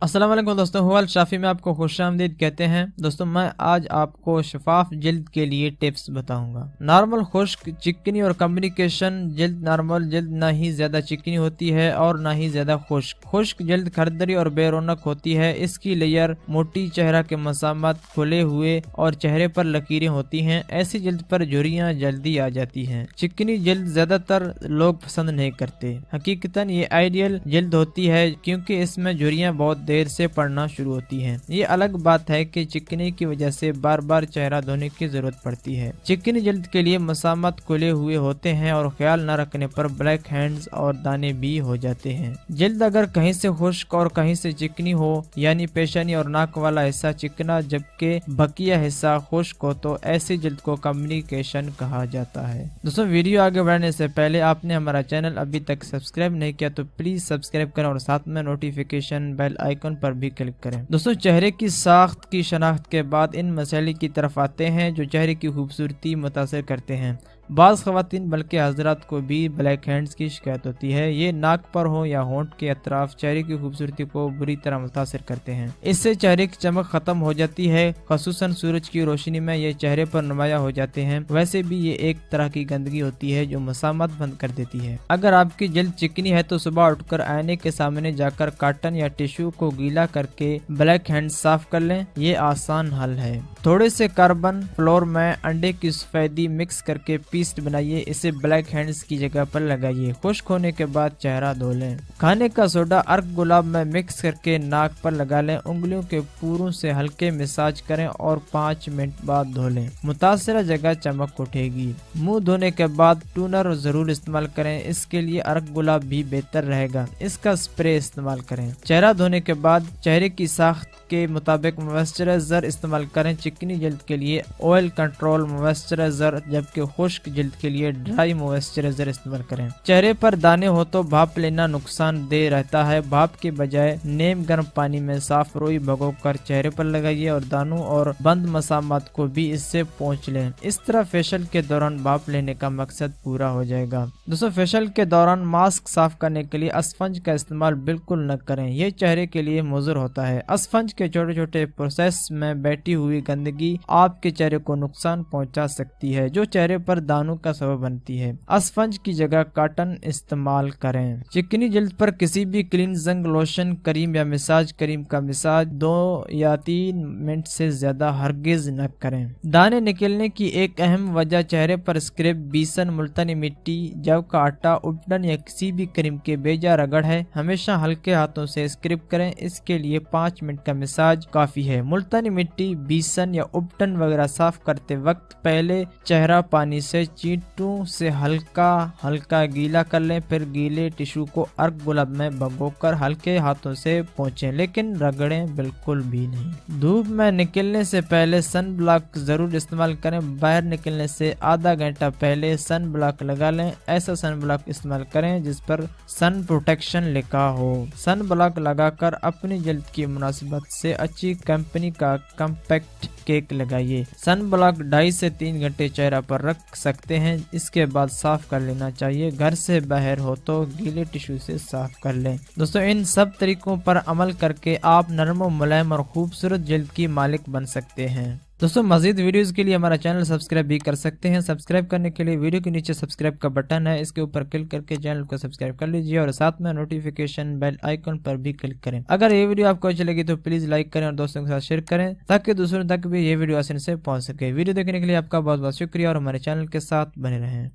अस्सलाम वालेकुम दोस्तों, हुआल शाफी में आपको खुश आमदीद कहते हैं। दोस्तों मैं आज आपको शफाफ जल्द के लिए टिप्स बताऊंगा। नॉर्मल खुश्क, चिकनी और कम्युनिकेशन जल्द। नॉर्मल जल्द ना ही ज्यादा चिकनी होती है और ना ही ज्यादा खुश्क। खुश्क जल्द खरदरी और बेरौनक होती है। इसकी लेयर मोटी, चेहरा के मसामत खुले हुए और चेहरे पर लकीरें होती हैं। ऐसी जल्द पर झुर्रियां जल्दी आ जाती हैं। चिकनी जल्द ज्यादातर लोग पसंद नहीं करते। हकीकतन ये आइडियल जल्द होती है क्योंकि इसमें झुर्रियां बहुत देर से पड़ना शुरू होती हैं। ये अलग बात है कि चिकनी की वजह से बार बार चेहरा धोने की जरूरत पड़ती है। चिकनी जल्द के लिए मसामत खुले हुए होते हैं और ख्याल न रखने पर ब्लैक हैंड्स और दाने भी हो जाते हैं। जल्द अगर कहीं से खुश्क और कहीं से चिकनी हो, यानी पेशानी और नाक वाला हिस्सा चिकना जबकि बकिया हिस्सा खुश्क हो, तो ऐसी जल्द को कम्युनिकेशन कहा जाता है। दोस्तों वीडियो आगे बढ़ने से पहले आपने हमारा चैनल अभी तक सब्सक्राइब नहीं किया तो प्लीज सब्सक्राइब करें और साथ में नोटिफिकेशन बेल आइकन पर भी क्लिक करें। दोस्तों चेहरे की साख्त की शनाख्त के बाद इन मसाइल की तरफ आते हैं जो चेहरे की खूबसूरती मुतासर करते हैं। बाज़ ख़वातीन बल्कि हजरात को भी ब्लैक हैंड्स की शिकायत होती है। ये नाक पर हो या होंठ के अतराफ चेहरे की खूबसूरती को बुरी तरह मुतासर करते हैं। इससे चेहरे की चमक खत्म हो जाती है। खसूसन सूरज की रोशनी में ये चेहरे पर नुमाया हो जाते हैं। वैसे भी ये एक तरह की गंदगी होती है जो मसामत बंद कर देती है। अगर आपकी जल्द चिकनी है तो सुबह उठकर आईने के सामने जाकर कॉटन या टिश्यू को गीला करके ब्लैक हैंड्स साफ कर लें। ये आसान हल है। थोड़े से कार्बन फ्लोर में अंडे की सफेदी मिक्स करके पेस्ट बनाइए। इसे ब्लैक हैंड्स की जगह पर लगाइए। खुश्क होने के बाद चेहरा धो लें। खाने का सोडा अर्क गुलाब में मिक्स करके नाक पर लगा लें। उंगलियों के पूरों से हल्के मसाज करें और 5 मिनट बाद धो लें। मुतासरा जगह चमक उठेगी। मुंह धोने के बाद टूनर जरूर इस्तेमाल करें। इसके लिए अर्क गुलाब भी बेहतर रहेगा। इसका स्प्रे इस्तेमाल करें। चेहरा धोने के बाद चेहरे की साख्त के मुताबिक मॉइस्चराइजर इस्तेमाल करें। चिकनी जल्द के लिए ऑयल कंट्रोल मॉइस्चराइजर, जबकि खुश्क जल्द के लिए ड्राई मॉइस्चराइजर इस्तेमाल करें। चेहरे पर दाने हो तो भाप लेना नुकसानदेह रहता है। भाप के बजाय नीम गर्म पानी में साफ रुई भिगोकर चेहरे पर लगाइए और दानों और बंद मसामत को भी इससे पोंछ लें। इस तरह फेशियल के दौरान भाप लेने का मकसद पूरा हो जाएगा। दोस्तों फेशियल के दौरान मास्क साफ करने के लिए अस्फंज का इस्तेमाल बिल्कुल न करें। यह चेहरे के लिए मुज़र होता है। अस्फंज के छोटे छोटे प्रोसेस में बैठी हुई गंदगी आपके चेहरे को नुकसान पहुंचा सकती है जो चेहरे पर दानों का सबब बनती है। अस्फंज की जगह कॉटन इस्तेमाल करें। चिकनी जल्द पर किसी भी क्लींजिंग लोशन, क्रीम या मसाज क्रीम का मसाज 2 या 3 मिनट से ज्यादा हरगिज न करें। दाने निकलने की एक अहम वजह चेहरे पर स्क्रैप, बीसन, मुल्तानी मिट्टी, जव का आटा, उपटन या किसी भी क्रीम के बेजा रगड़ है। हमेशा हल्के हाथों से स्क्रैप करें। इसके लिए 5 मिनट का मसाज काफी है। मुल्तानी मिट्टी, बीसन या उपटन वगैरह साफ करते वक्त पहले चेहरा पानी से चींटों से हल्का हल्का गीला कर लें। फिर गीले टिश्यू को अर्क गुलाब में भिगोकर हल्के हाथों से पोंछें, लेकिन रगड़ें बिल्कुल भी नहीं। धूप में निकलने से पहले सन ब्लॉक जरूर इस्तेमाल करें। बाहर निकलने से आधा घंटा पहले सन ब्लॉक लगा लें। ऐसा सन ब्लॉक इस्तेमाल करें जिस पर सन प्रोटेक्शन लिखा हो। सन ब्लॉक लगाकर अपनी जल्द की मुनासिबत से अच्छी कंपनी का कॉम्पैक्ट केक लगाइए। सन ब्लॉक 2.5 से 3 घंटे चेहरा पर रख सकते हैं। इसके बाद साफ कर लेना चाहिए। घर से बाहर हो तो गीले टिश्यू से साफ कर लें। दोस्तों इन सब तरीकों पर अमल करके आप नरम, मुलायम और खूबसूरत जल्द की मालिक बन सकते हैं। दोस्तों मजीद वीडियोस के लिए हमारा चैनल सब्सक्राइब भी कर सकते हैं। सब्सक्राइब करने के लिए वीडियो के नीचे सब्सक्राइब का बटन है, इसके ऊपर क्लिक करके चैनल को सब्सक्राइब कर लीजिए और साथ में नोटिफिकेशन बेल आइकन पर भी क्लिक करें। अगर ये वीडियो आपको अच्छी लगी तो प्लीज लाइक करें और दोस्तों के साथ शेयर करें ताकि दूसरों तक भी ये वीडियो आसानी से पहुंच सके। वीडियो देखने के लिए आपका बहुत बहुत शुक्रिया और हमारे चैनल के साथ बने रहें।